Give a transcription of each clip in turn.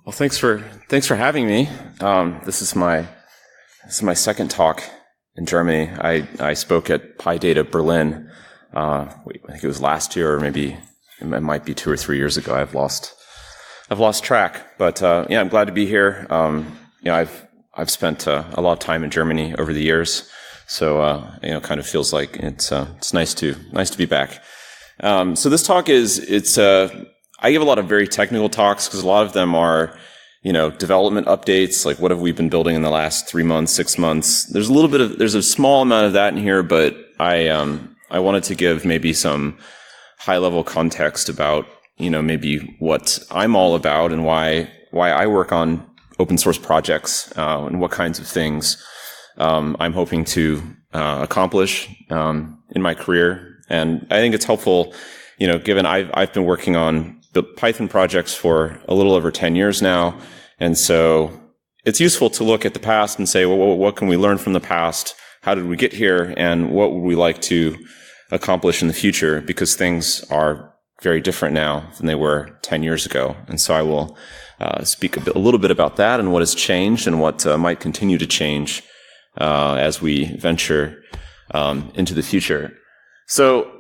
Well, thanks for having me. This is my second talk in Germany. I spoke at PyData Berlin. I think it was last year, or maybe it might be 2 or 3 years ago. I've lost track. But yeah, I'm glad to be here. I've spent a lot of time in Germany over the years, so kind of feels like it's nice to be back. So this talk I give a lot of very technical talks because a lot of them are, development updates, like what have we been building in the last 3 months, 6 months. There's a small amount of that in here, but I wanted to give maybe some high level context about, maybe what I'm all about and why I work on open source projects, and what kinds of things, I'm hoping to, accomplish, in my career. And I think it's helpful, given I've been working on the Python projects for a little over 10 years now. And so it's useful to look at the past and say, well, what can we learn from the past? How did we get here? And what would we like to accomplish in the future? Because things are very different now than they were 10 years ago. And so I will speak a little bit about that and what has changed and what might continue to change as we venture into the future. So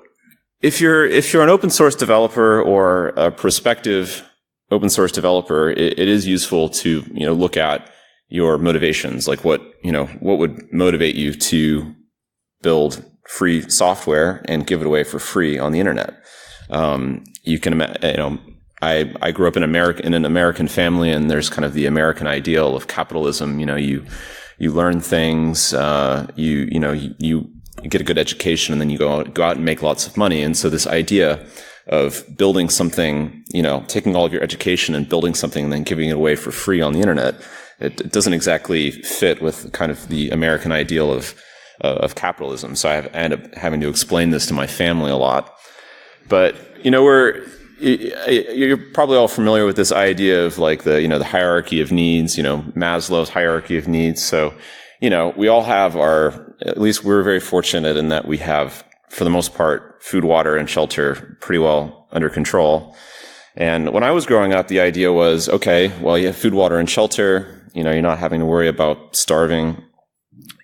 if you're an open source developer or a prospective open source developer, it is useful to look at your motivations, like what would motivate you to build free software and give it away for free on the internet. You can I grew up in an American family, and there's kind of the American ideal of capitalism. You learn things, you get a good education, and then you go out and make lots of money. And so this idea of building something, taking all of your education and building something and then giving it away for free on the internet, it doesn't exactly fit with kind of the American ideal of capitalism. So I end up having to explain this to my family a lot. But, you're probably all familiar with this idea of like the hierarchy of needs, Maslow's hierarchy of needs. So, we all have at least we're very fortunate in that we have, for the most part, food, water, and shelter pretty well under control. And when I was growing up, the idea was, okay, well, you have food, water, and shelter. You're not having to worry about starving.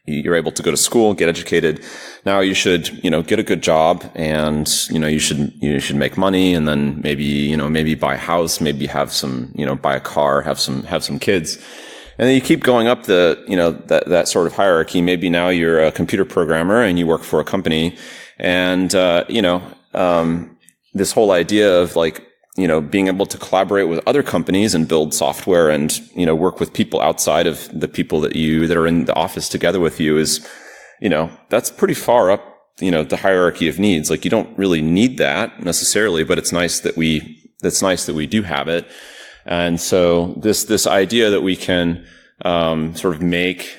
You're able to go to school, get educated. Now you should, get a good job, and, you should make money, and then maybe buy a house, maybe have some, buy a car, have some kids. And then you keep going up that sort of hierarchy. Maybe now you're a computer programmer and you work for a company. And, this whole idea of being able to collaborate with other companies and build software and, work with people outside of the people that are in the office together with you is, that's pretty far up, the hierarchy of needs. Like, you don't really need that necessarily, but it's nice that we do have it. And so this idea that we can, sort of make,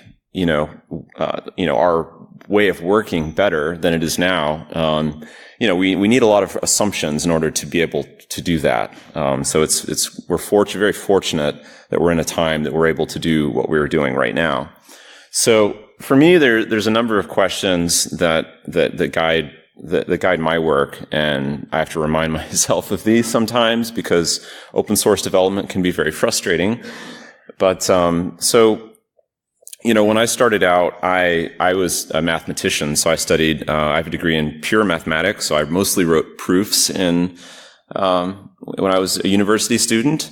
our way of working better than it is now. We need a lot of assumptions in order to be able to do that. So we're very fortunate that we're in a time that we're able to do what we're doing right now. So for me, there's a number of questions that guide my work, and I have to remind myself of these sometimes because open source development can be very frustrating. But when I started out, I was a mathematician, so I studied. I have a degree in pure mathematics, so I mostly wrote proofs when I was a university student.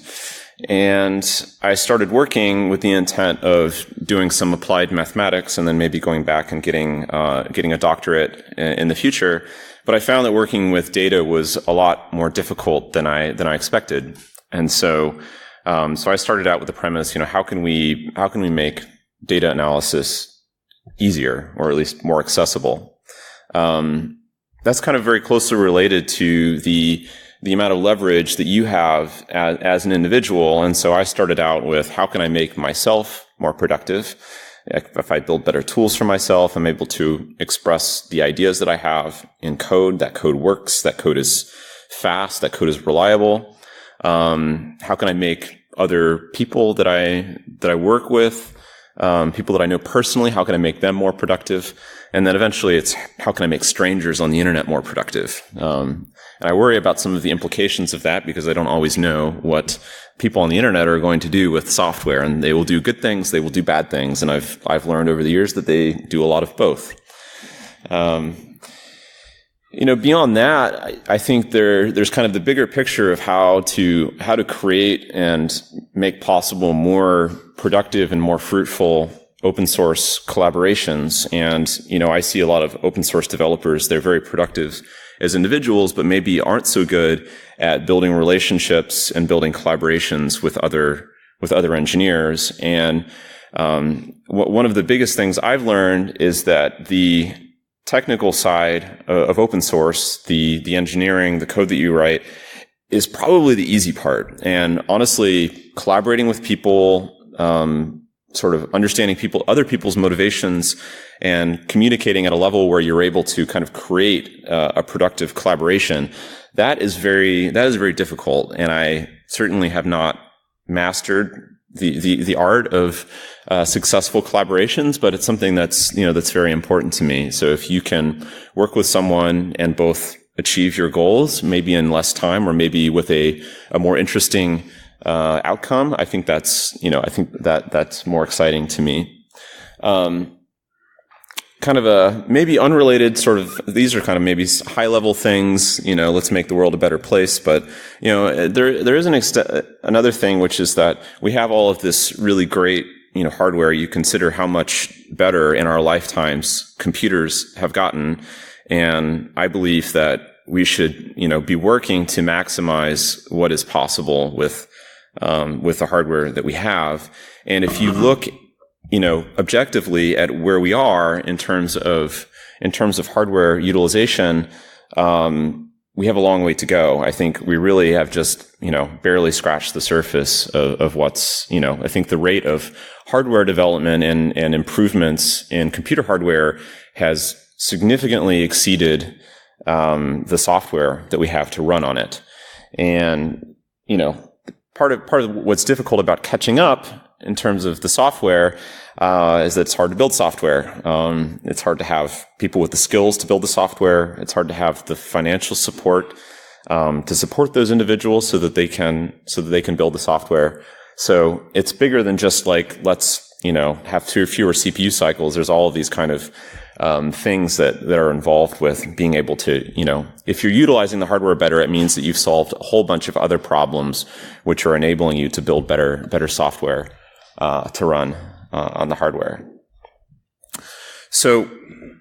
And I started working with the intent of doing some applied mathematics and then maybe going back and getting a doctorate in the future. But I found that working with data was a lot more difficult than I expected. And so I started out with the premise, how can we make data analysis easier, or at least more accessible? That's kind of very closely related to the amount of leverage that you have as an individual. And so I started out with, how can I make myself more productive? If I build better tools for myself, I'm able to express the ideas that I have in code. That code works. That code is fast. That code is reliable. How can I make other people that I work with people that I know personally, how can I make them more productive? And then eventually it's how can I make strangers on the internet more productive? And I worry about some of the implications of that because I don't always know what people on the internet are going to do with software. And they will do good things, they will do bad things. And I've learned over the years that they do a lot of both. Beyond that, I think there's kind of the bigger picture of how to create and make possible more productive and more fruitful open source collaborations. And, I see a lot of open source developers, they're very productive as individuals, but maybe aren't so good at building relationships and building collaborations with other engineers. And, one of the biggest things I've learned is that the technical side of open source, the engineering, the code that you write, is probably the easy part. And honestly, collaborating with people, sort of understanding other people's motivations and communicating at a level where you're able to kind of create a productive collaboration, that is very difficult. And I certainly have not mastered the art of successful collaborations, but it's something that's very important to me. So if you can work with someone and both achieve your goals, maybe in less time or maybe with a more interesting outcome, I think that's more exciting to me. Kind of a maybe unrelated sort of, these are kind of maybe high level things, let's make the world a better place. But, there is another thing, which is that we have all of this really great, hardware. You consider how much better in our lifetimes computers have gotten. And I believe that we should, be working to maximize what is possible with the hardware that we have. And if you look, objectively at where we are in terms of hardware utilization, we have a long way to go. I think we really have just, barely scratched the surface of what's, I think the rate of hardware development and improvements in computer hardware has significantly exceeded the software that we have to run on it. And, part of what's difficult about catching up in terms of the software is that it's hard to build software. It's hard to have people with the skills to build the software. It's hard to have the financial support to support those individuals so that they can build the software. So it's bigger than just like, let's have fewer CPU cycles. There's all of these kind of things that are involved with being able to, if you're utilizing the hardware better, it means that you've solved a whole bunch of other problems which are enabling you to build better software to run on the hardware. So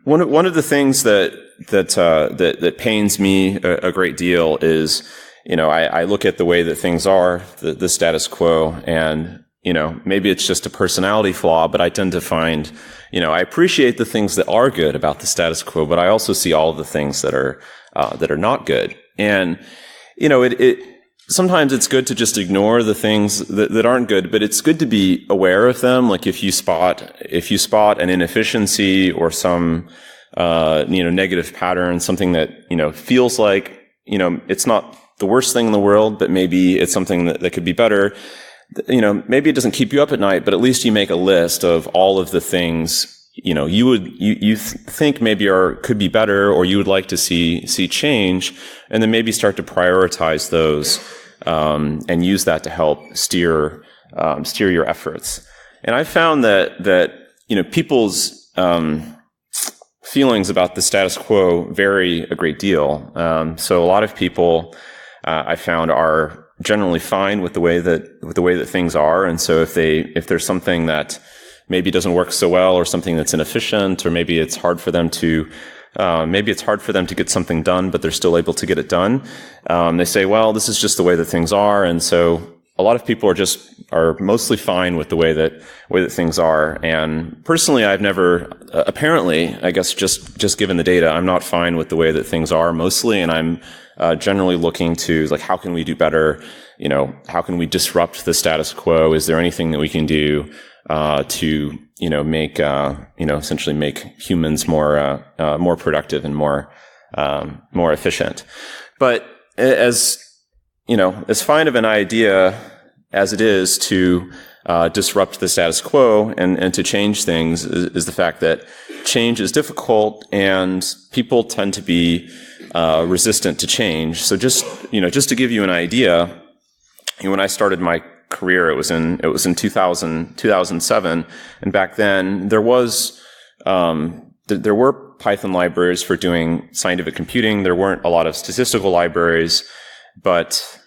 one of the things that pains me a great deal is, I look at the way that things are, the status quo, and maybe it's just a personality flaw, but I tend to find, I appreciate the things that are good about the status quo, but I also see all of the things that are not good. And, sometimes it's good to just ignore the things that aren't good, but it's good to be aware of them. Like if you spot an inefficiency or some, negative pattern, something that, feels like, it's not the worst thing in the world, but maybe it's something that could be better. Maybe it doesn't keep you up at night, but at least you make a list of all of the things, you think maybe could be better, or you would like to see change, and then maybe start to prioritize those, and use that to help steer your efforts. And I found that people's, feelings about the status quo vary a great deal. So a lot of people, I found are generally fine with the way that things are. And so if there's something that maybe doesn't work so well, or something that's inefficient, or maybe it's hard for them to get something done, but they're still able to get it done, they say, well, this is just the way that things are. And so a lot of people are mostly fine with the way that things are. And personally, I've never, apparently, I guess just given the data, I'm not fine with the way that things are mostly. And I'm generally looking to, like, how can we do better? How can we disrupt the status quo? Is there anything that we can do to make essentially make humans more productive and more efficient? But as fine of an idea as it is to disrupt the status quo and to change things is the fact that change is difficult and people tend to be resistant to change. So just to give you an idea, when I started my career, it was in 2007, and back then there were Python libraries for doing scientific computing. There weren't a lot of statistical libraries, but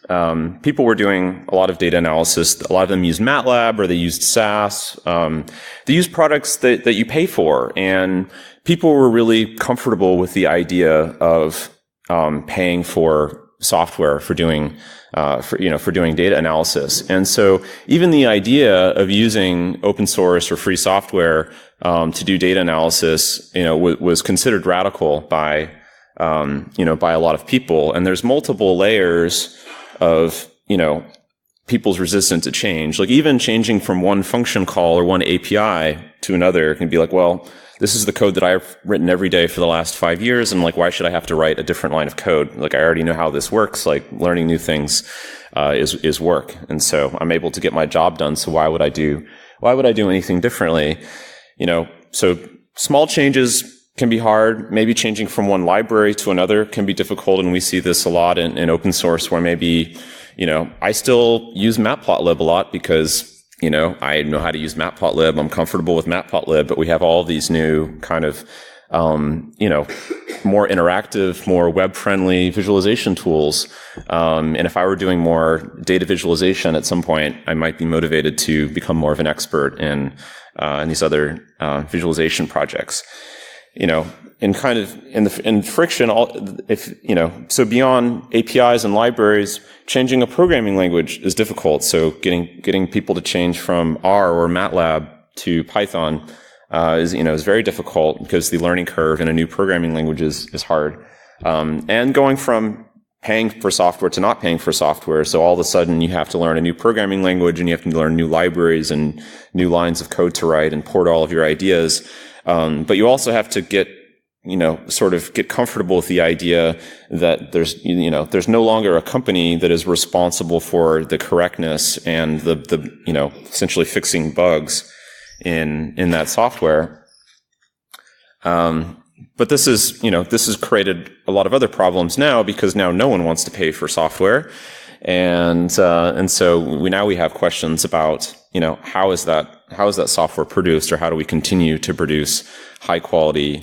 people were doing a lot of data analysis. A lot of them used MATLAB or they used SAS. They used products that you pay for, and people were really comfortable with the idea of paying for software for doing data analysis. And so even the idea of using open source or free software to do data analysis, was considered radical by a lot of people. And there's multiple layers of, people's resistance to change. Like even changing from one function call or one API to another can be like, well, this is the code that I've written every day for the last 5 years. And like, why should I have to write a different line of code? Like, I already know how this works. Like, learning new things, is work. And so I'm able to get my job done. So why would I do anything differently? So small changes can be hard. Maybe changing from one library to another can be difficult. And we see this a lot in open source where maybe, I still use Matplotlib a lot because I know how to use Matplotlib. I'm comfortable with Matplotlib, but we have all these new kind of, more interactive, more web-friendly visualization tools. And if I were doing more data visualization at some point, I might be motivated to become more of an expert in these other visualization projects. In friction, so beyond APIs and libraries, changing a programming language is difficult. So getting people to change from R or MATLAB to Python is very difficult because the learning curve in a new programming language is hard. And going from paying for software to not paying for software, so all of a sudden you have to learn a new programming language and you have to learn new libraries and new lines of code to write and port all of your ideas. But you also have to get comfortable with the idea that there's no longer a company that is responsible for the correctness and the essentially fixing bugs in that software. But this has created a lot of other problems now because now no one wants to pay for software. And so we have questions about, how is that software produced, or how do we continue to produce high quality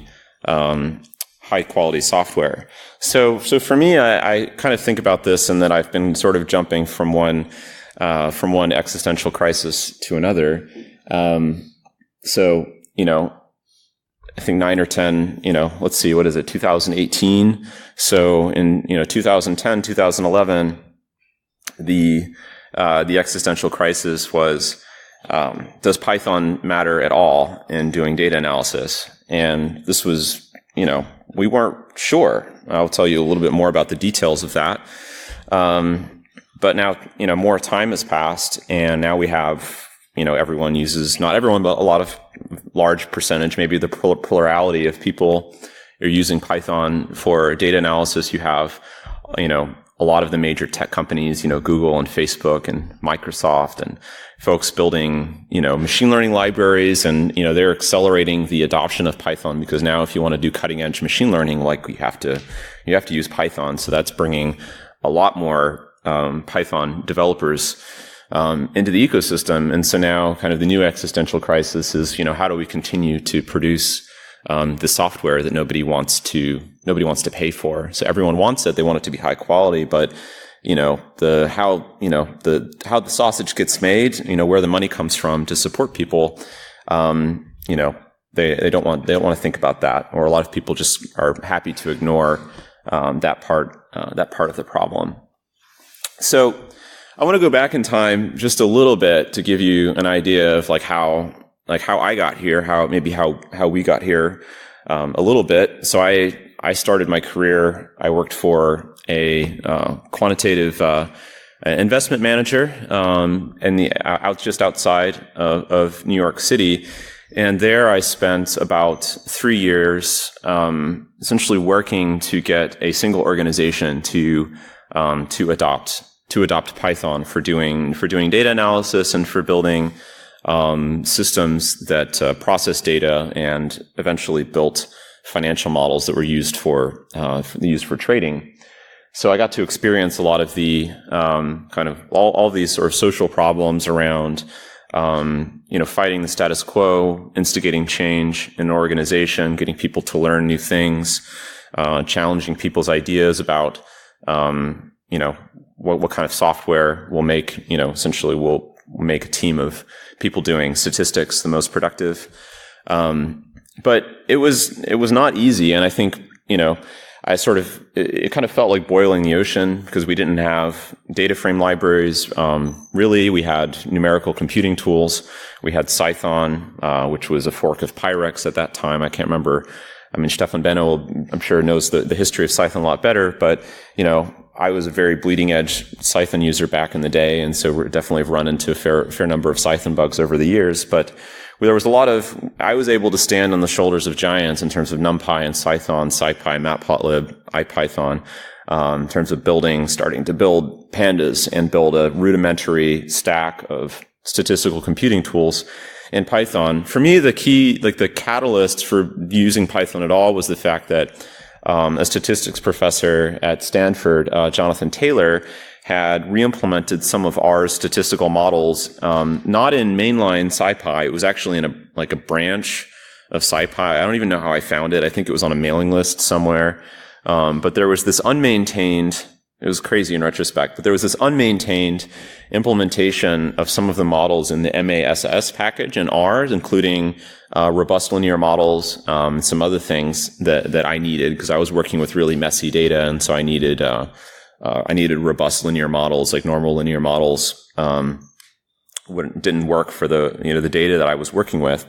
software? So for me, I kind of think about this, and that I've been sort of jumping from one existential crisis to another. I think 9 or 10, let's see, what is it, 2018. So in, 2010, 2011, the existential crisis was, does Python matter at all in doing data analysis? And this was, we weren't sure. I'll tell you a little bit more about the details of that. But now, more time has passed, and now we have, everyone uses, not everyone, but a large percentage, maybe the plurality of people are using Python for data analysis. You have, a lot of the major tech companies, Google and Facebook and Microsoft, and folks building, machine learning libraries, and, they're accelerating the adoption of Python, because now if you want to do cutting edge machine learning, like you have to use Python. So that's bringing a lot more, Python developers, into the ecosystem. And so now kind of the new existential crisis is, how do we continue to produce, the software that nobody wants to pay for? So everyone wants it. They want it to be high quality, but, how the sausage gets made, where the money comes from to support people, they don't want to think about that. Or a lot of people just are happy to ignore, that part of the problem. So I want to go back in time just a little bit to give you an idea of how I got here, how we got here, a little bit. So I started my career, I worked for a quantitative investment manager just outside of New York City. And there I spent about 3 years essentially working to get a single organization to adopt to adopt Python for doing data analysis and for building systems that process data and eventually built financial models that were used for trading. So I got to experience a lot of the kind of all these sort of social problems around fighting the status quo, instigating change in an organization, getting people to learn new things, challenging people's ideas about what kind of software will make essentially will make a team of people doing statistics the most productive. But it was not easy, and I think it kind of felt like boiling the ocean because we didn't have data frame libraries. Really, we had numerical computing tools. We had Cython, which was a fork of Pyrex at that time. I can't remember. I mean, Stefan Benno, I'm sure, knows the history of Cython a lot better, but, I was a very bleeding edge Cython user back in the day, and so we definitely have run into a fair number of Cython bugs over the years, but there was I was able to stand on the shoulders of giants in terms of NumPy and Cython, SciPy, Matplotlib, IPython, in terms of starting to build pandas and build a rudimentary stack of statistical computing tools in Python. For me, the key, the catalyst for using Python at all was the fact that a statistics professor at Stanford, Jonathan Taylor, had re-implemented some of our statistical models, not in mainline SciPy. It was actually in a branch of SciPy. I don't even know how I found it. I think it was on a mailing list somewhere. But there was this unmaintained, it was crazy in retrospect, but there was this unmaintained implementation of some of the models in the MASS package in R, including robust linear models, and some other things that I needed because I was working with really messy data, and so I needed robust linear models. Like normal linear models didn't work for the data that I was working with,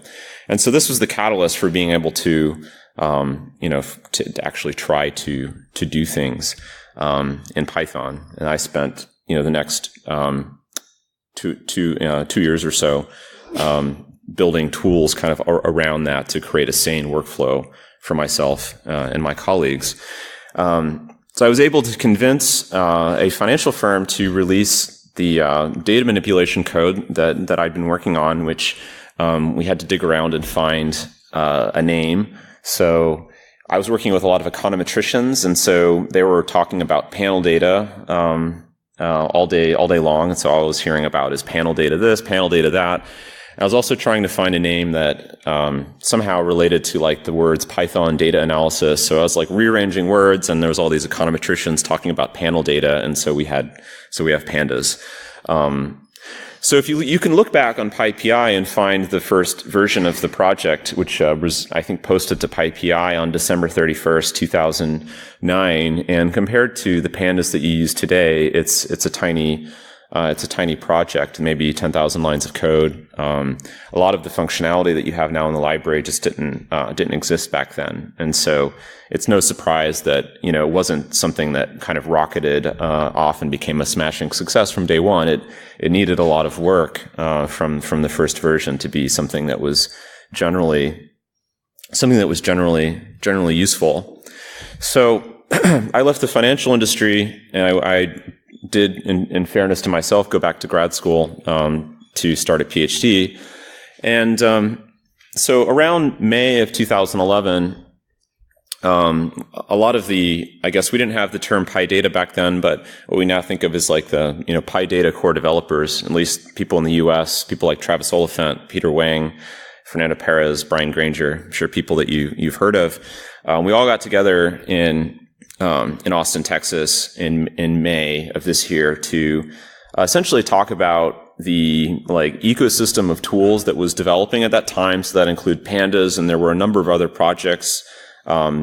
and so this was the catalyst for being able to to actually try to do things in Python. And I spent the next 2 years or so building tools kind of around that to create a sane workflow for myself and my colleagues. So I was able to convince a financial firm to release the data manipulation code that I'd been working on, which we had to dig around and find a name. So I was working with a lot of econometricians, and so they were talking about panel data all day long. And so all I was hearing about is panel data this, panel data that. I was also trying to find a name that somehow related to the words Python data analysis. So I was rearranging words, and there was all these econometricians talking about panel data, and so we have pandas. So if you can look back on PyPI and find the first version of the project, which was, I think, posted to PyPI on December 31st, 2009, and compared to the pandas that you use today, it's a tiny project, maybe 10,000 lines of code. A lot of the functionality that you have now in the library just didn't exist back then. And so it's no surprise that, it wasn't something that kind of rocketed off and became a smashing success from day one. It needed a lot of work from the first version to be something that was generally useful. So I left the financial industry, and I did, in fairness to myself, go back to grad school to start a PhD. And so around May of 2011, a lot of I guess we didn't have the term PyData back then, but what we now think of as the PyData core developers, at least people in the US, people like Travis Oliphant, Peter Wang, Fernando Perez, Brian Granger, I'm sure people that you've heard of. We all got together in Austin, Texas in May of this year to essentially talk about the ecosystem of tools that was developing at that time. So that include pandas, and there were a number of other projects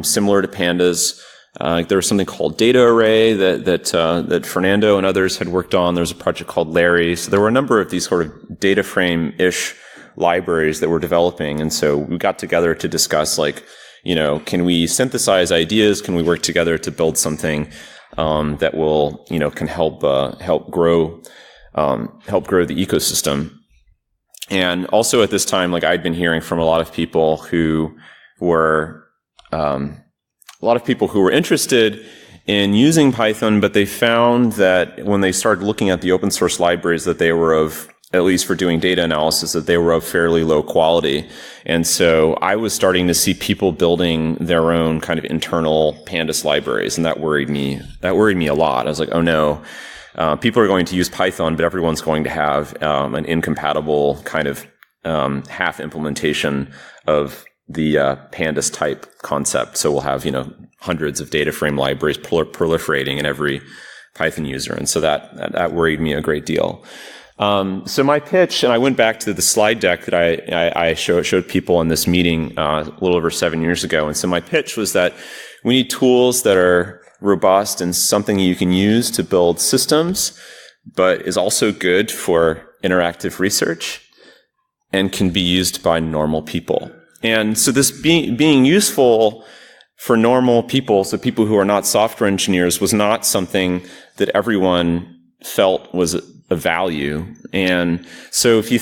similar to pandas. There was something called Data Array that Fernando and others had worked on. There was a project called Larry. So there were a number of these sort of data frame-ish libraries that were developing, and so we got together to discuss can we synthesize ideas? Can we work together to build something that will, can help grow the ecosystem? And also at this time, I'd been hearing from a lot of people who were interested in using Python, but they found that when they started looking at the open source libraries that they were of, at least for doing data analysis, that they were of fairly low quality. And so I was starting to see people building their own kind of internal pandas libraries, and that worried me. That worried me a lot. I was like, oh no, people are going to use Python, but everyone's going to have an incompatible kind of half implementation of the pandas type concept. So we'll have, hundreds of data frame libraries proliferating in every Python user. And so that worried me a great deal. So my pitch, and I went back to the slide deck that I showed people in this meeting a little over 7 years ago. And so my pitch was that we need tools that are robust and something you can use to build systems, but is also good for interactive research and can be used by normal people. And so this being useful for normal people, so people who are not software engineers, was not something that everyone felt was a value. And so if you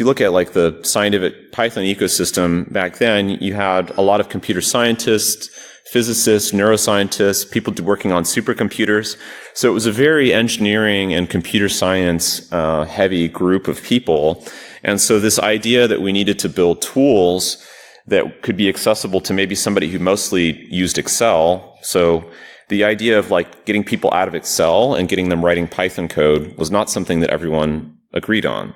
look at like the scientific Python ecosystem back then, you had a lot of computer scientists, physicists, neuroscientists, people working on supercomputers. So it was a very engineering and computer science heavy group of people. And so this idea that we needed to build tools that could be accessible to maybe somebody who mostly used Excel. So the idea of like getting people out of Excel and getting them writing Python code was not something that everyone agreed on.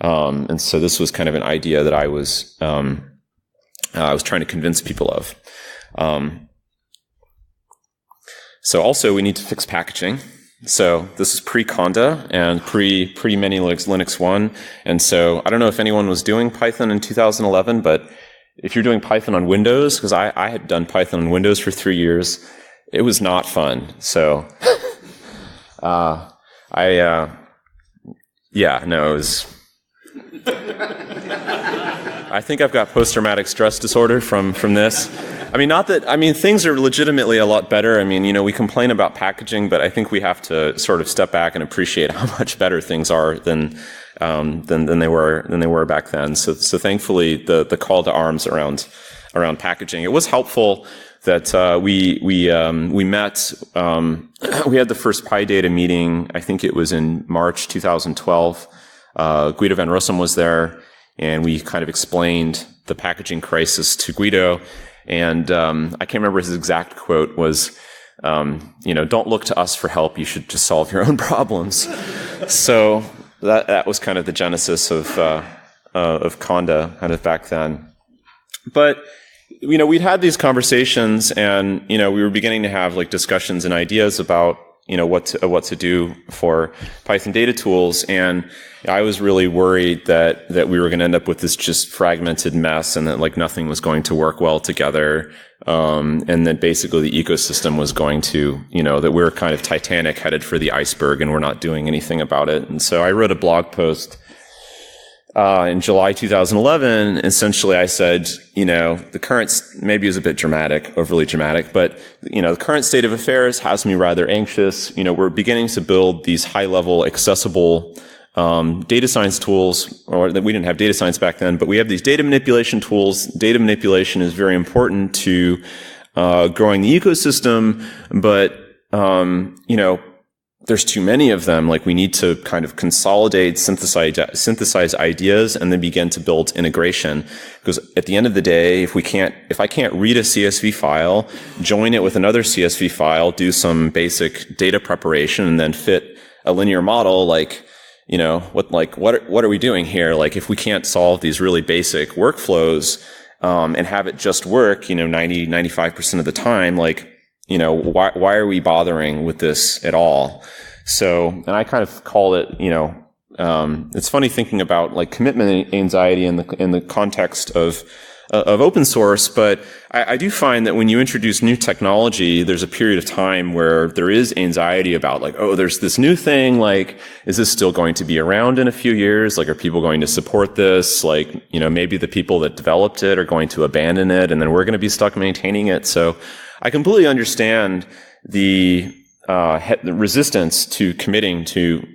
And so this was kind of an idea that I was trying to convince people of. So also we need to fix packaging. So this is pre-Conda and pre-Many Linux 1. And so I don't know if anyone was doing Python in 2011, but if you're doing Python on Windows, because I had done Python on Windows for 3 years, it was not fun. So, it was. I think I've got post-traumatic stress disorder from this. Things are legitimately a lot better. We complain about packaging, but I think we have to sort of step back and appreciate how much better things are than they were back then. So thankfully, the call to arms around packaging. It was helpful that we met. We had the first PyData meeting. I think it was in March 2012. Guido van Rossum was there, and we kind of explained the packaging crisis to Guido. And I can't remember his exact quote was, don't look to us for help. You should just solve your own problems. So that was kind of the genesis of Conda kind of back then. But we'd had these conversations, and we were beginning to have like discussions and ideas about what to do for Python data tools. And I was really worried that we were going to end up with this just fragmented mess, and that like nothing was going to work well together. And that basically the ecosystem was going to, that we were kind of Titanic headed for the iceberg, and we're not doing anything about it. And so I wrote a blog post in July 2011. Essentially, I said, the current, maybe it was a bit dramatic, overly dramatic, but, the current state of affairs has me rather anxious. We're beginning to build these high-level, accessible data science tools, or that we didn't have data science back then, but we have these data manipulation tools. Data manipulation is very important to growing the ecosystem, but, there's too many of them. Like, we need to kind of consolidate, synthesize ideas, and then begin to build integration. Because at the end of the day, if I can't read a CSV file, join it with another CSV file, do some basic data preparation, and then fit a linear model, what are we doing here? Like, if we can't solve these really basic workflows, and have it just work, 95% of the time, why are we bothering with this at all? So, and I kind of call it, it's funny thinking about like commitment anxiety in the context of open source, but I do find that when you introduce new technology, there's a period of time where there is anxiety about like, oh, there's this new thing, like, is this still going to be around in a few years? Like, are people going to support this? Like, maybe the people that developed it are going to abandon it, and then we're going to be stuck maintaining it. So I completely understand the resistance to committing to,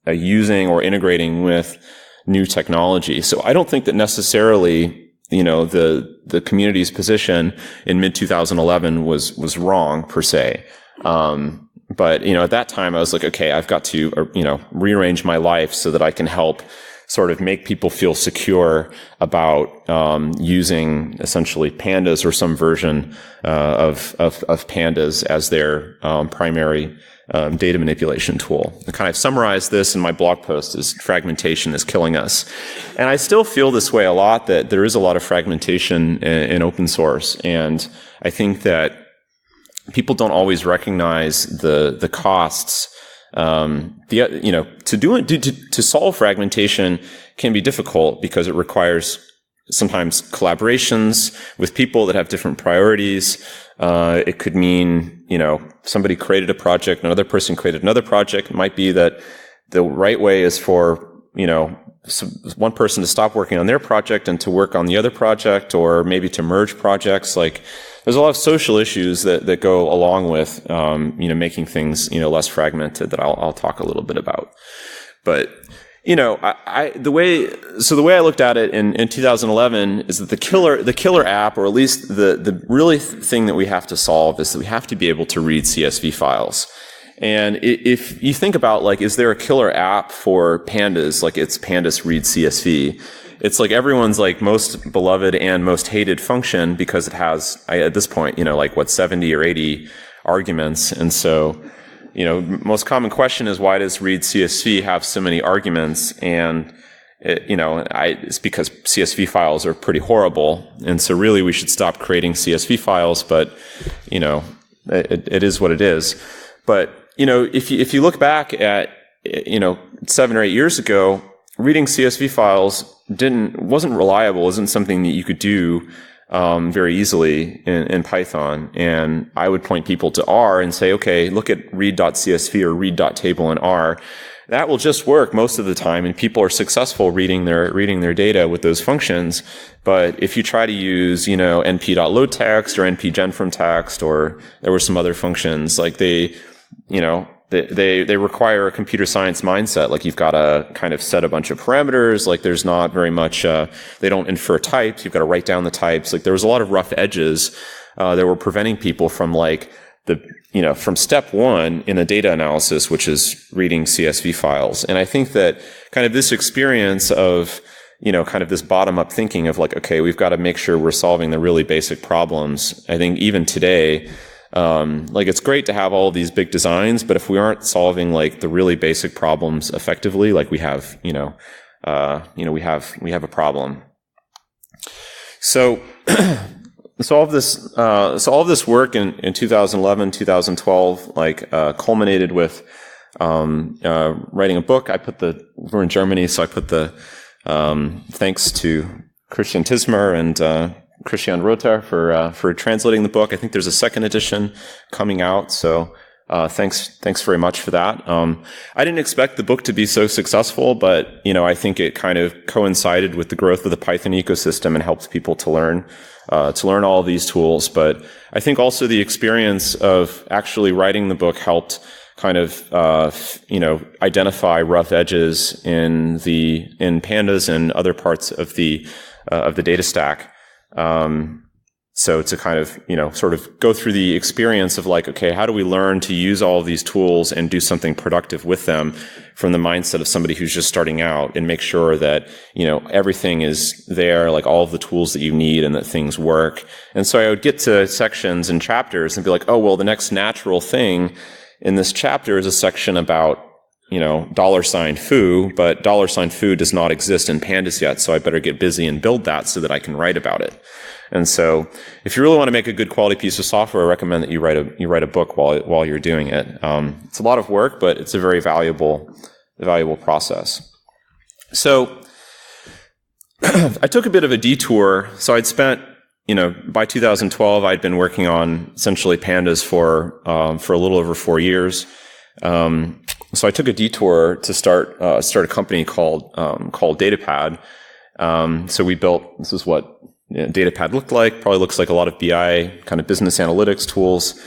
using or integrating with new technology. So I don't think that necessarily, the community's position in mid 2011 was wrong per se. But at that time I was like, okay, I've got to, rearrange my life so that I can help sort of make people feel secure about using essentially pandas or some version of pandas as their primary data manipulation tool. I kind of summarized this in my blog post as fragmentation is killing us. And I still feel this way a lot, that there is a lot of fragmentation in open source. And I think that people don't always recognize the costs. To solve fragmentation can be difficult because it requires sometimes collaborations with people that have different priorities. It could mean, somebody created a project, another person created another project. It might be that the right way is for, one person to stop working on their project and to work on the other project, or maybe to merge projects. Like, there's a lot of social issues that go along with, making things, less fragmented that I'll talk a little bit about. But, the way I looked at it in 2011 is that the killer app, or at least the really thing that we have to solve, is that we have to be able to read CSV files. And if you think about, like, is there a killer app for pandas? Like, it's pandas read CSV. It's like everyone's like most beloved and most hated function, because it has, at this point, 70 or 80 arguments. And so, most common question is, why does read CSV have so many arguments? And it's because CSV files are pretty horrible. And so really we should stop creating CSV files, but, it is what it is. But, if you look back at, 7 or 8 years ago, reading CSV files wasn't reliable, isn't something that you could do very easily in Python. And I would point people to R and say, okay, look at read.csv or read.table in R. That will just work most of the time, and people are successful reading their data with those functions. But if you try to use, np.loadText or np-gen from text, or there were some other functions, like they require a computer science mindset. Like, you've got to kind of set a bunch of parameters. Like, there's not very much, they don't infer types. You've got to write down the types. Like, there was a lot of rough edges, that were preventing people from from step one in a data analysis, which is reading CSV files. And I think that kind of this experience of, kind of this bottom up thinking of like, okay, we've got to make sure we're solving the really basic problems. I think even today, it's great to have all of these big designs, but if we aren't solving like the really basic problems effectively, like we have, we have a problem. So, all of this work in 2011, 2012, culminated with, writing a book. We're in Germany, so I put the, thanks to Christian Tismer and, Christian Rother for translating the book. I think there's a second edition coming out, so thanks very much for that. I didn't expect the book to be so successful, but I think it kind of coincided with the growth of the Python ecosystem and helped people to learn all of these tools. But I think also the experience of actually writing the book helped kind of identify rough edges in pandas and other parts of the data stack. So to kind of, sort of go through the experience of like, okay, how do we learn to use all of these tools and do something productive with them from the mindset of somebody who's just starting out, and make sure that, everything is there, like all of the tools that you need, and that things work. And so I would get to sections and chapters and be like, oh, well, the next natural thing in this chapter is a section about, $foo, but $foo does not exist in pandas yet, so I better get busy and build that so that I can write about it. And so, if you really want to make a good quality piece of software, I recommend that you write a book while you're doing it. It's a lot of work, but it's a very valuable process. So, I took a bit of a detour. So I'd spent, by 2012, I'd been working on essentially pandas for a little over 4 years. So I took a detour to start a company called Datapad. So we built, this is what Datapad looked like. Probably looks like a lot of BI kind of business analytics tools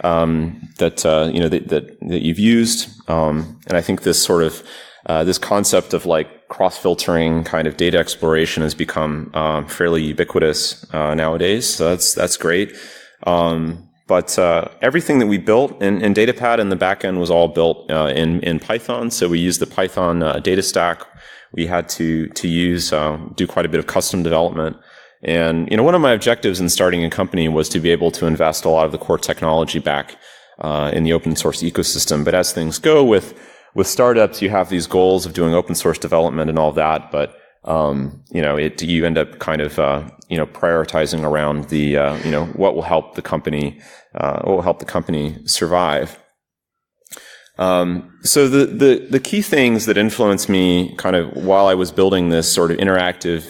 that you've used. And I think this sort of this concept of like cross-filtering kind of data exploration has become fairly ubiquitous nowadays. So that's great. But everything that we built in Datapad in the backend was all built in Python. So we used the Python data stack. We had to do quite a bit of custom development. And one of my objectives in starting a company was to be able to invest a lot of the core technology back in the open source ecosystem. But as things go with startups, you have these goals of doing open source development and all of that. But you end up kind of prioritizing around the what will help the company survive. So the key things that influenced me kind of while I was building this sort of interactive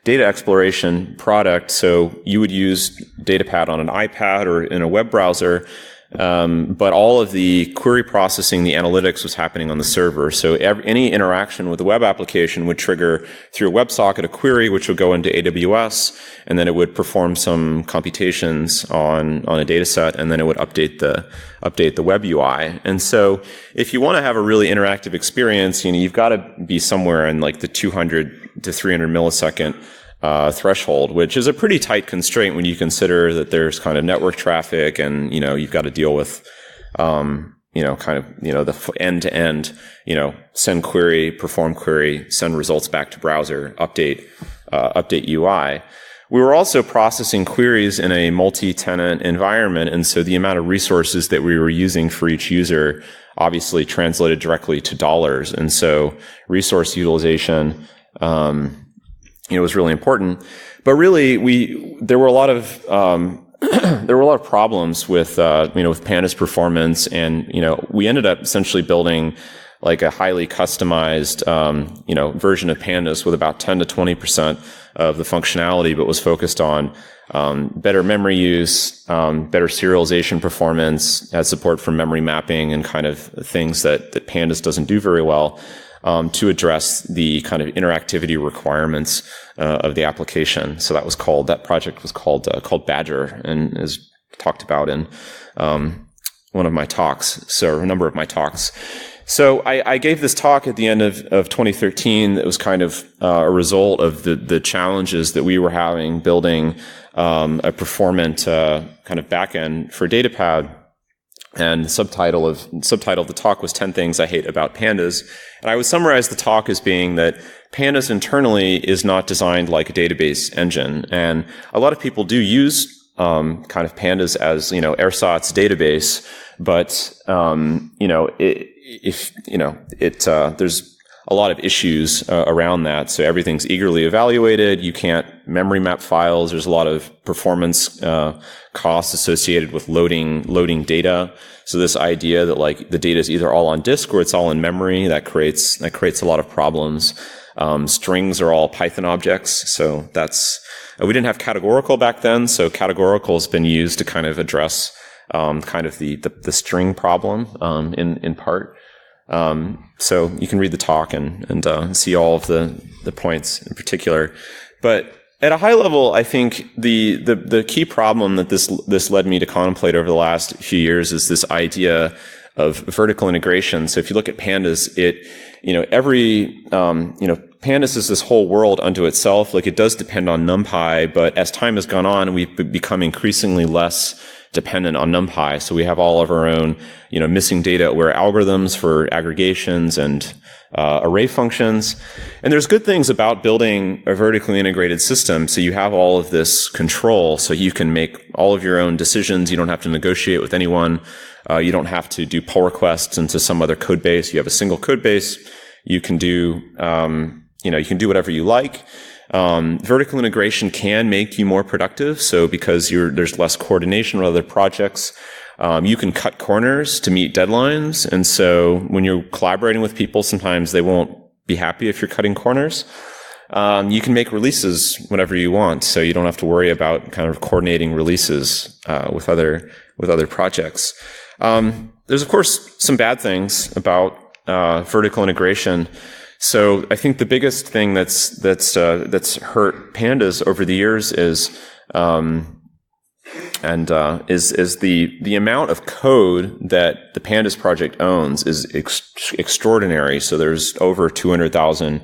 data exploration product. So you would use Datapad on an iPad or in a web browser, but all of the query processing, the analytics was happening on the server. So any interaction with the web application would trigger through a WebSocket a query, which would go into AWS, and then it would perform some computations on a data set, and then it would update the web UI. And so if you want to have a really interactive experience, you've got to be somewhere in like the 200 to 300 millisecond threshold, which is a pretty tight constraint when you consider that there's kind of network traffic and, you've got to deal with, the end to end, send query, perform query, send results back to browser, update UI. We were also processing queries in a multi-tenant environment. And so the amount of resources that we were using for each user obviously translated directly to dollars. And so resource utilization, was really important. But really, there were a lot of problems with Pandas performance, and we ended up essentially building like a highly customized version of Pandas with about 10 to 20% of the functionality, but was focused on better memory use, better serialization performance, had support for memory mapping and kind of things that Pandas doesn't do very well. To address the kind of interactivity requirements of the application. So that project was called Badger, and is talked about in one of my talks, so a number of my talks. So I gave this talk at the end of 2013 that was kind of a result of the challenges that we were having building a performant kind of backend for Datapad. And the subtitle of the talk was 10 Things I Hate About Pandas. And I would summarize the talk as being that Pandas internally is not designed like a database engine. And a lot of people do use kind of Pandas as, ersatz database, but there's a lot of issues around that. So everything's eagerly evaluated. You can't memory map files. There's a lot of performance costs associated with loading data. So this idea that like the data is either all on disk or it's all in memory, that creates a lot of problems. Strings are all Python objects. So we didn't have categorical back then. So categorical has been used to kind of address kind of the string problem in part. So you can read the talk and see all of the points in particular. But at a high level, I think the key problem that this led me to contemplate over the last few years is this idea of vertical integration. So if you look at Pandas, Pandas is this whole world unto itself. Like it does depend on NumPy, but as time has gone on, we've become increasingly less dependent on NumPy. So we have all of our own, missing data aware algorithms for aggregations and array functions. And there's good things about building a vertically integrated system. So you have all of this control. So you can make all of your own decisions. You don't have to negotiate with anyone. You don't have to do pull requests into some other code base. You have a single code base. You can do, you can do whatever you like. Vertical integration can make you more productive. So because there's less coordination with other projects, you can cut corners to meet deadlines. And so when you're collaborating with people, sometimes they won't be happy if you're cutting corners. You can make releases whenever you want. So you don't have to worry about kind of coordinating releases, with other projects. There's of course some bad things about, vertical integration. So I think the biggest thing that's hurt Pandas over the years is is the amount of code that the Pandas project owns is extraordinary. So there's over 200,000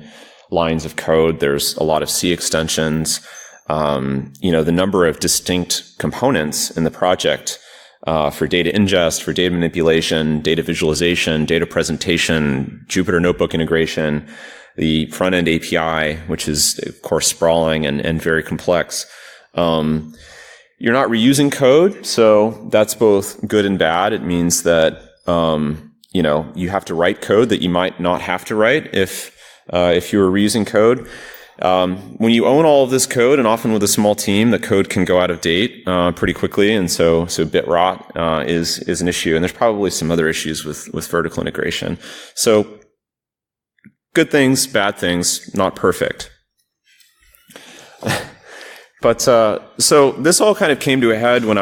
lines of code. There's a lot of C extensions. The number of distinct components in the project for data ingest, for data manipulation, data visualization, data presentation, Jupyter Notebook integration, the front-end API, which is, of course, sprawling and very complex. You're not reusing code, so that's both good and bad. It means that, you have to write code that you might not have to write if you were reusing code. When you own all of this code, and often with a small team, the code can go out of date pretty quickly, and so bit rot is an issue. And there's probably some other issues with vertical integration. So good things, bad things, not perfect. But so this all kind of came to a head when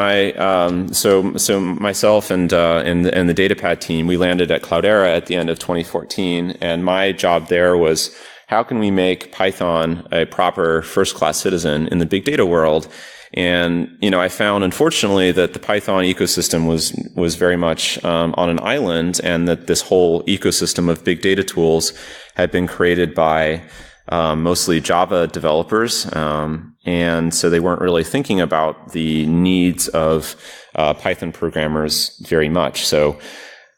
so myself and the DataPad team, we landed at Cloudera at the end of 2014, and my job there was, how can we make Python a proper first-class citizen in the big data world? And, I found, unfortunately, that the Python ecosystem was very much on an island, and that this whole ecosystem of big data tools had been created by mostly Java developers. And so they weren't really thinking about the needs of Python programmers very much. So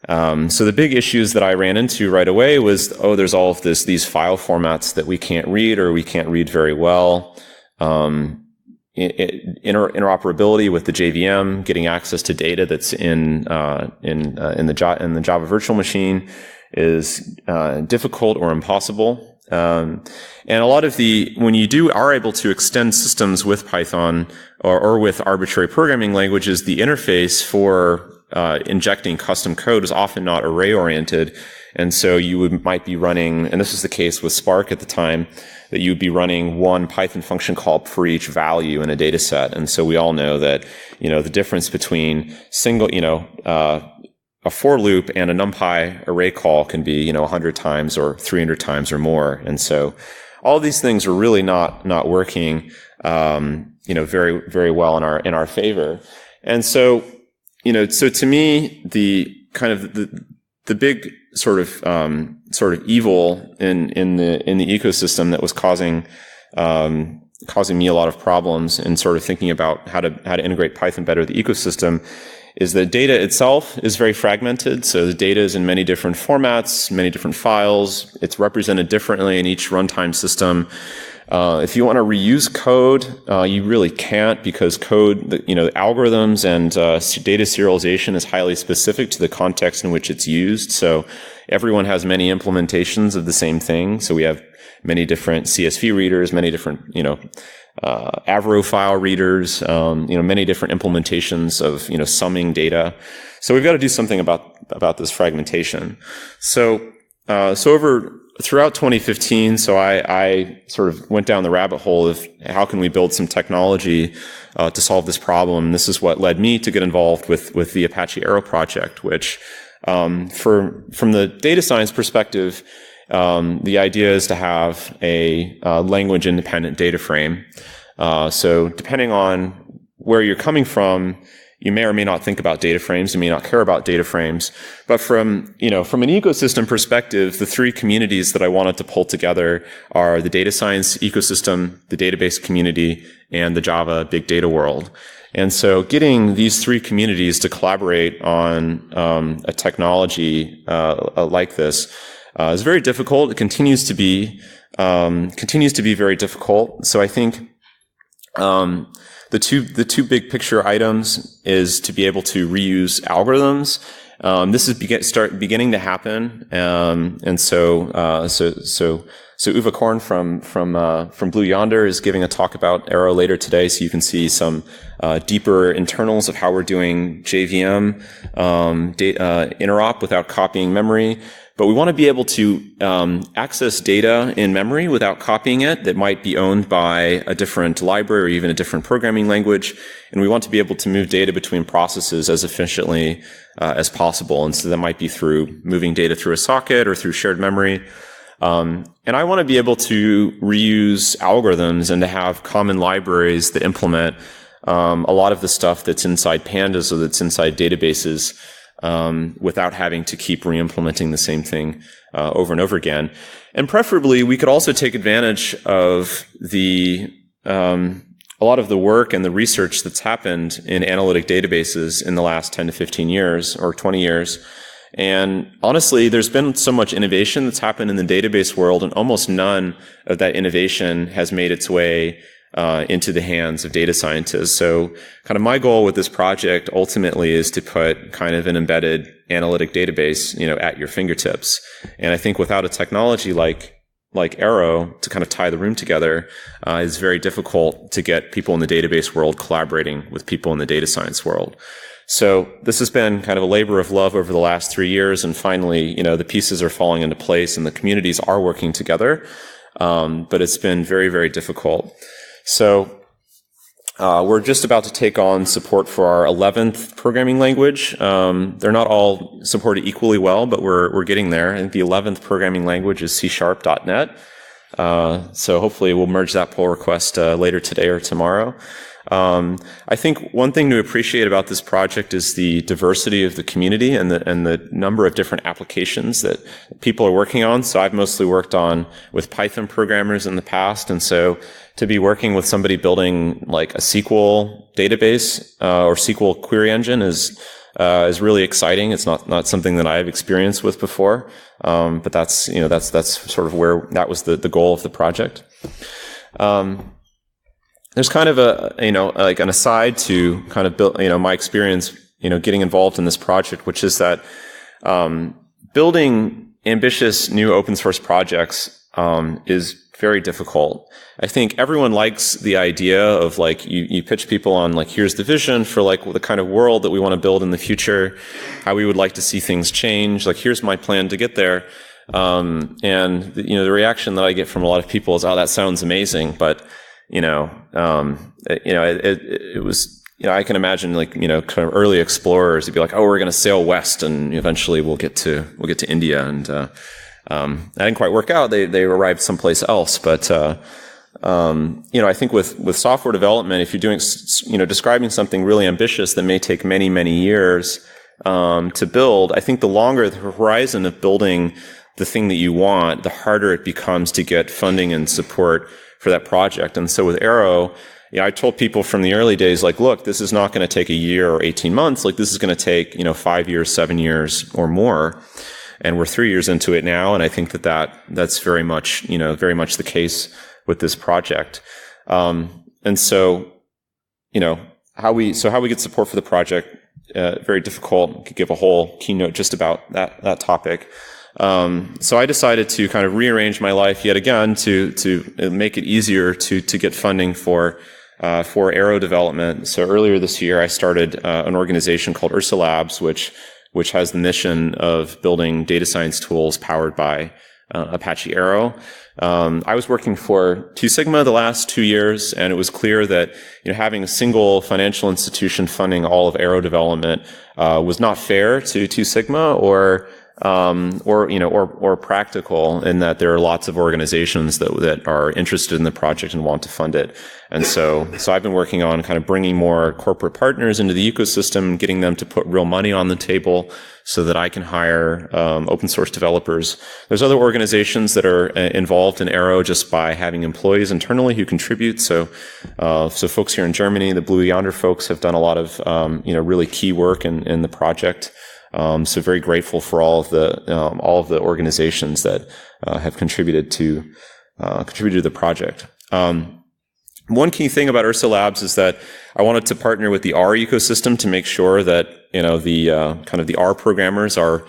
the big issues that I ran into right away was, there's all of these file formats that we can't read, or we can't read very well. Interoperability with the JVM, getting access to data that's in the Java virtual machine is difficult or impossible. And a lot of when you are able to extend systems with Python or with arbitrary programming languages, the interface for injecting custom code is often not array oriented. And so you might be running, and this is the case with Spark at the time, that you'd be running one Python function call for each value in a data set. And so we all know that, the difference between a for loop and a NumPy array call can be, 100 times or 300 times or more. And so all these things are really not working, very, very well in our favor. And so, so to me, the kind of the big sort of evil in the ecosystem that was causing me a lot of problems in sort of thinking about how to integrate Python better with the ecosystem is that data itself is very fragmented. So the data is in many different formats, many different files. It's represented differently in each runtime system. If you want to reuse code, you really can't, because code, algorithms and data serialization is highly specific to the context in which it's used. So everyone has many implementations of the same thing. So we have many different CSV readers, many different, Avro file readers, many different implementations of, summing data. So we've got to do something about this fragmentation. So throughout 2015, so I sort of went down the rabbit hole of how can we build some technology to solve this problem. And this is what led me to get involved with the Apache Arrow project, which from the data science perspective, the idea is to have a language independent data frame. So depending on where you're coming from, you may or may not think about data frames. You may not care about data frames. But from an ecosystem perspective, the three communities that I wanted to pull together are the data science ecosystem, the database community, and the Java big data world. And so getting these three communities to collaborate on a technology like this is very difficult. It continues to be very difficult. So I think the two big picture items is to be able to reuse algorithms. This is beginning to happen, and so Uwe Korn from Blue Yonder is giving a talk about Arrow later today, so you can see some deeper internals of how we're doing JVM interop without copying memory. But we want to be able to access data in memory without copying it that might be owned by a different library or even a different programming language. And we want to be able to move data between processes as efficiently as possible. And so that might be through moving data through a socket or through shared memory. And I want to be able to reuse algorithms and to have common libraries that implement a lot of the stuff that's inside pandas or that's inside databases without having to keep re-implementing the same thing over and over again. And preferably, we could also take advantage of a lot of the work and the research that's happened in analytic databases in the last 10 to 15 years or 20 years. And honestly, there's been so much innovation that's happened in the database world, and almost none of that innovation has made its way into the hands of data scientists. So kind of my goal with this project ultimately is to put kind of an embedded analytic database, at your fingertips. And I think without a technology like Arrow to kind of tie the room together, is very difficult to get people in the database world collaborating with people in the data science world. So this has been kind of a labor of love over the last 3 years. And finally, the pieces are falling into place and the communities are working together. But it's been very, very difficult. So we're just about to take on support for our 11th programming language. They're not all supported equally well, but we're getting there. I think the 11th programming language is C#.NET. So hopefully we'll merge that pull request later today or tomorrow. I think one thing to appreciate about this project is the diversity of the community and the number of different applications that people are working on. So I've mostly worked with Python programmers in the past, and so to be working with somebody building like a SQL database or SQL query engine is really exciting. It's not something that I've experienced with before, but that's sort of where that was the goal of the project. There's kind of like an aside to kind of build, my experience, getting involved in this project, which is that building ambitious new open source projects is very difficult. I think everyone likes the idea of like you pitch people on like, here's the vision for like the kind of world that we want to build in the future, how we would like to see things change. Like, here's my plan to get there. And the reaction that I get from a lot of people is, oh, that sounds amazing. But it was, I can imagine like, kind of early explorers would be like, oh, we're going to sail west and eventually we'll get to India. And, that didn't quite work out. They arrived someplace else. But, I think with software development, if you're doing, describing something really ambitious that may take many, many years, to build, I think the longer the horizon of building the thing that you want, the harder it becomes to get funding and support for that project. And so with Arrow, I told people from the early days, like, look, this is not going to take a year or 18 months. Like, this is going to take, 5 years, 7 years or more. And we're 3 years into it now. And I think that's very much, the case with this project. And so, how we get support for the project, very difficult. Could give a whole keynote just about that topic. So I decided to kind of rearrange my life yet again to make it easier to get funding for Arrow development. So earlier this year, I started an organization called Ursa Labs, which has the mission of building data science tools powered by Apache Arrow. I was working for Two Sigma the last 2 years, and it was clear that having a single financial institution funding all of Arrow development was not fair to Two Sigma or practical, in that there are lots of organizations that are interested in the project and want to fund it. And so I've been working on kind of bringing more corporate partners into the ecosystem, getting them to put real money on the table so that I can hire open source developers. There's other organizations that are involved in Arrow just by having employees internally who contribute. So folks here in Germany, the Blue Yonder folks, have done a lot of really key work in the project. So very grateful for all of the organizations that have contributed to the project. One key thing about Ursa Labs is that I wanted to partner with the R ecosystem to make sure that the R programmers are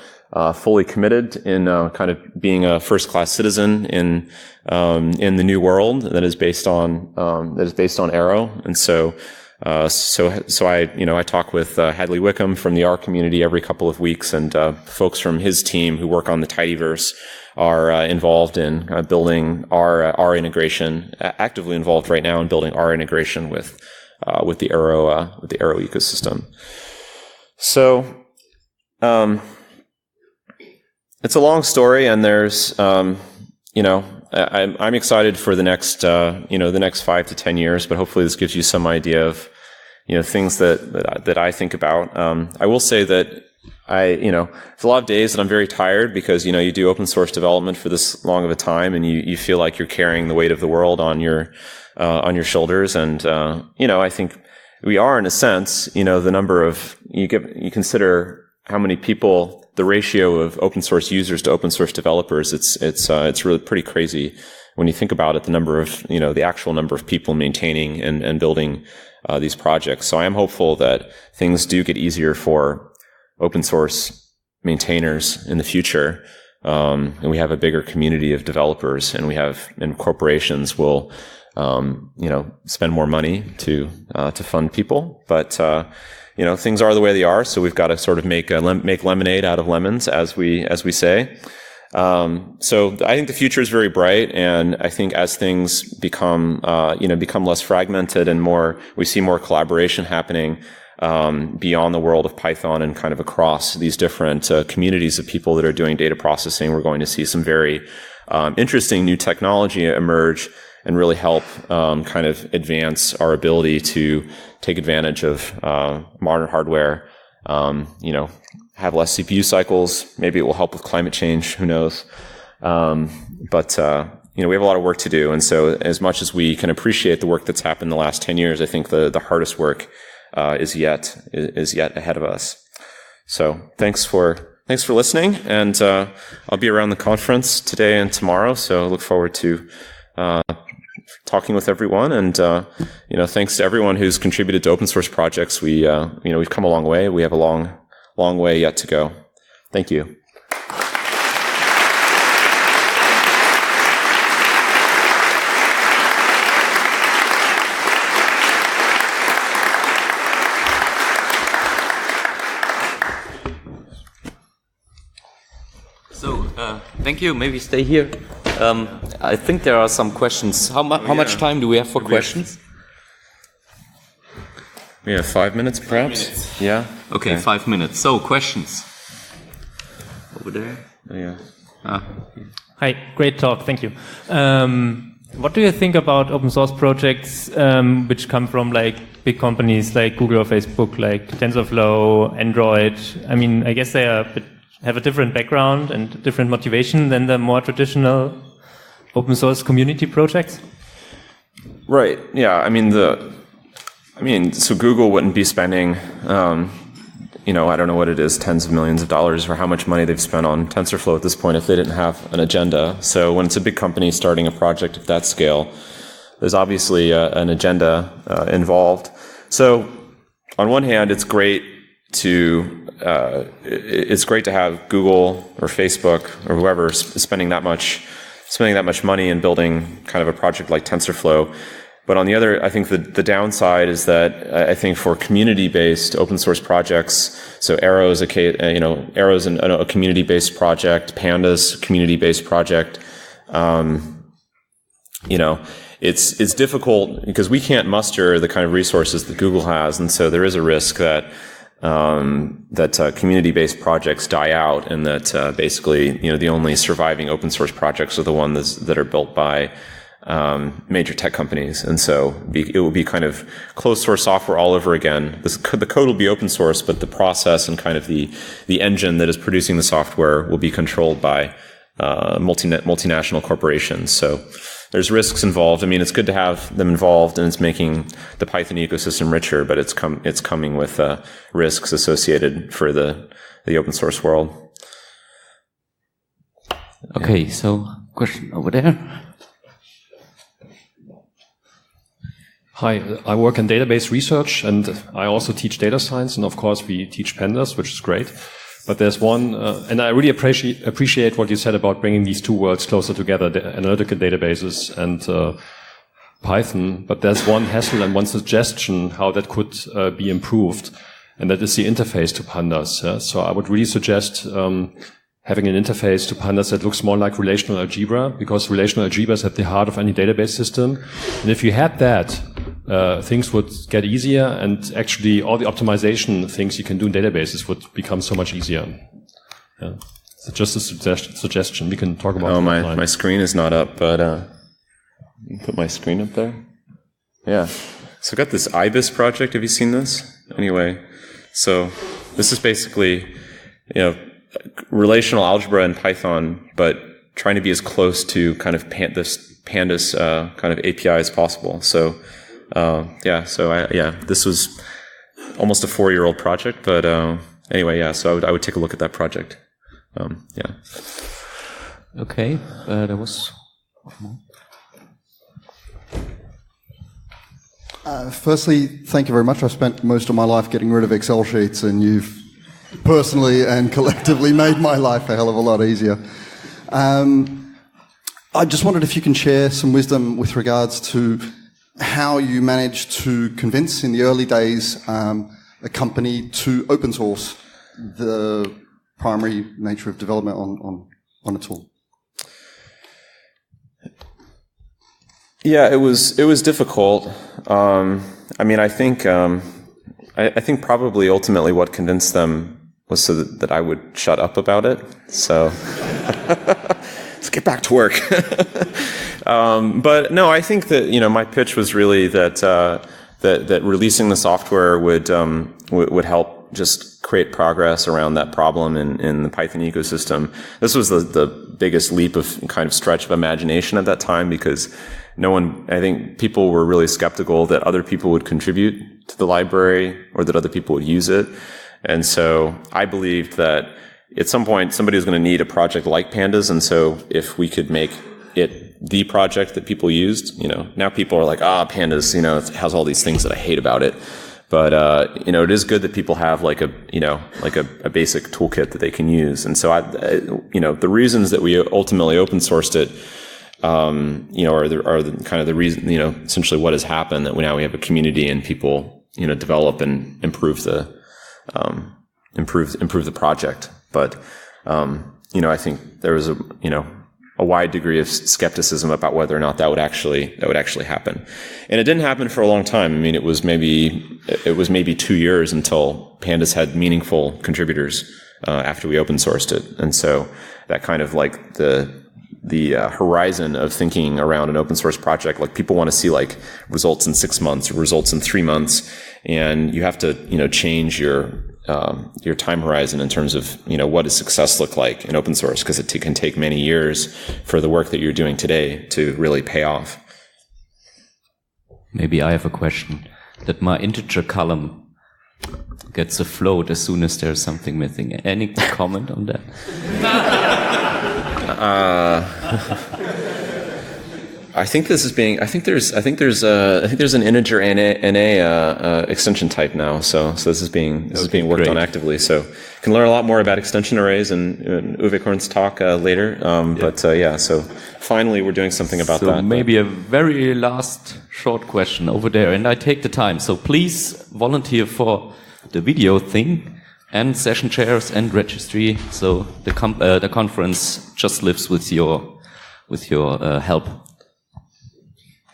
fully committed in kind of being a first-class citizen in the new world that is based on Arrow. And so I talk with Hadley Wickham from the R community every couple of weeks, and folks from his team who work on the Tidyverse are involved in building R integration, actively involved right now in building R integration with the Arrow ecosystem. So it's a long story, and there's I'm excited for the next 5 to 10 years, but hopefully this gives you some idea of things that I think about. I will say that there's a lot of days that I'm very tired because, you do open source development for this long of a time and you feel like you're carrying the weight of the world on your shoulders. And, I think we are in a sense, the number of, you consider how many people, the ratio of open source users to open source developers, it's really pretty crazy when you think about it, the number of, the actual number of people maintaining and building, these projects. So I am hopeful that things do get easier for open source maintainers in the future. And we have a bigger community of developers and corporations will, spend more money to fund people. But, things are the way they are. So we've got to sort of make lemonade out of lemons, as we say. So I think the future is very bright. And I think as things become less fragmented and we see more collaboration happening, beyond the world of Python and kind of across these different communities of people that are doing data processing, we're going to see some very interesting new technology emerge and really help kind of advance our ability to take advantage of modern hardware, have less CPU cycles. Maybe it will help with climate change. Who knows? But we have a lot of work to do. And so as much as we can appreciate the work that's happened in the last 10 years, I think the hardest work is yet ahead of us. So thanks for listening, and I'll be around the conference today and tomorrow. So I look forward to talking with everyone, and thanks to everyone who's contributed to open source projects. We've come a long way. We have a long way yet to go. Thank you. Thank you. Maybe stay here. I think there are some questions. How much time do we have for questions? We have 5 minutes, perhaps. 5 minutes. Yeah. Okay, 5 minutes. So, questions. Over there. Oh, yeah. Hi, great talk. Thank you. What do you think about open source projects which come from big companies like Google or Facebook, like TensorFlow, Android? I mean, I guess they have a different background and different motivation than the more traditional open source community projects? Right. Yeah. So Google wouldn't be spending, I don't know what it is, tens of millions of dollars or how much money they've spent on TensorFlow at this point if they didn't have an agenda. So when it's a big company starting a project of that scale, there's obviously an agenda involved. So on one hand, it's great to have Google or Facebook or whoever spending that much money in building kind of a project like TensorFlow. But on the other, I think the downside is that I think for community-based open source projects, so Arrow is Arrow's a community-based project, Panda's a community-based project. It's difficult because we can't muster the kind of resources that Google has, and so there is a risk that community-based projects die out, and that basically, the only surviving open source projects are the ones that are built by major tech companies. And so it will be kind of closed source software all over again. The code will be open source, but the process and kind of the engine that is producing the software will be controlled by multinational corporations. So there's risks involved. I mean, it's good to have them involved, and it's making the Python ecosystem richer, but it's coming with risks associated for the open source world. Okay, so question over there. Hi, I work in database research, and I also teach data science, and of course we teach pandas, which is great. But there's one, and I really appreciate what you said about bringing these two worlds closer together, the analytical databases and Python. But there's one hassle and one suggestion how that could be improved, and that is the interface to pandas. Yeah? So I would really suggest having an interface to pandas that looks more like relational algebra, because relational algebra is at the heart of any database system. And if you had that, things would get easier, and actually all the optimization things you can do in databases would become so much easier. Yeah. So just a suggestion. We can talk about it. Oh, my screen is not up, but put my screen up there. Yeah. So I've got this IBIS project. Have you seen this? Anyway, so this is basically, relational algebra in Python, but trying to be as close to kind of pandas kind of API as possible. So, this was almost a 4-year-old project, but anyway, so I would take a look at that project. Okay, there was one more. Firstly, thank you very much. I've spent most of my life getting rid of Excel sheets, and you've personally and collectively made my life a hell of a lot easier. I just wondered if you can share some wisdom with regards to how you managed to convince, in the early days, a company to open source the primary nature of development on a tool. Yeah, it was difficult. I think probably ultimately what convinced them was so that I would shut up about it. So let's get back to work. But no, I think that my pitch was really that releasing the software would help just create progress around that problem in the Python ecosystem. This was the biggest leap of kind of stretch of imagination at that time, because I think people were really skeptical that other people would contribute to the library or that other people would use it. And so I believed that at some point somebody was going to need a project like Pandas. And so if we could make it the project that people used, now people are like, Pandas, it has all these things that I hate about it. But, it is good that people have like a basic toolkit that they can use. And so the reasons that we ultimately open sourced it, are the kind of the reason, essentially what has happened, that now we have a community and people, develop and improve the project. But, I think there was a wide degree of skepticism about whether or not that would actually happen. And it didn't happen for a long time. It was maybe 2 years until Pandas had meaningful contributors, after we open sourced it. And so that kind of like the horizon of thinking around an open source project, like people want to see like results in 6 months or results in 3 months. And you have to, change your time horizon in terms of, what does success look like in open source? Because it can take many years for the work that you're doing today to really pay off. Maybe I have a question. That my integer column gets a float as soon as there's something missing. Any comment on that? I think there's an integer NA extension type now. So this is being worked on actively. So you can learn a lot more about extension arrays in Uwe Korn's talk later. So finally we're doing something about that. So maybe a very last short question over there, and I take the time. So please volunteer for the video thing and session chairs and registry. So the conference just lives with your help.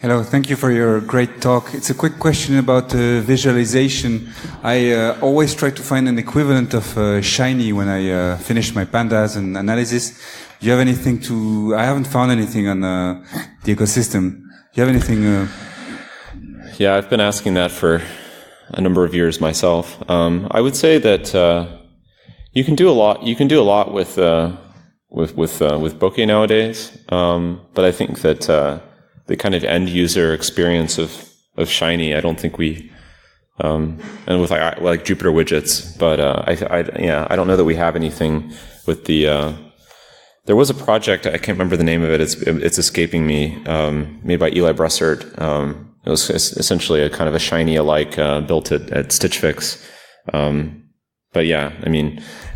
Hello, thank you for your great talk. It's a quick question about visualization. I always try to find an equivalent of Shiny when I finish my pandas and analysis. Do you have anything I haven't found anything on the ecosystem. Do you have anything? Yeah, I've been asking that for a number of years myself. I would say that you can do a lot. You can do a lot with Bokeh nowadays, but I think that the kind of end user experience of Shiny, I don't think we and with like Jupyter widgets, but I don't know that we have anything with the. There was a project, I can't remember the name of it. It's escaping me. Made by Eli Bressert. It was essentially a kind of a Shiny alike built at Stitch Fix. But yeah,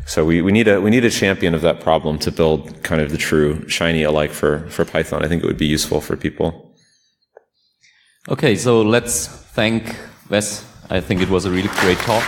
so we need a champion of that problem to build kind of the true Shiny alike for Python. I think it would be useful for people. Okay, so let's thank Wes. I think it was a really great talk.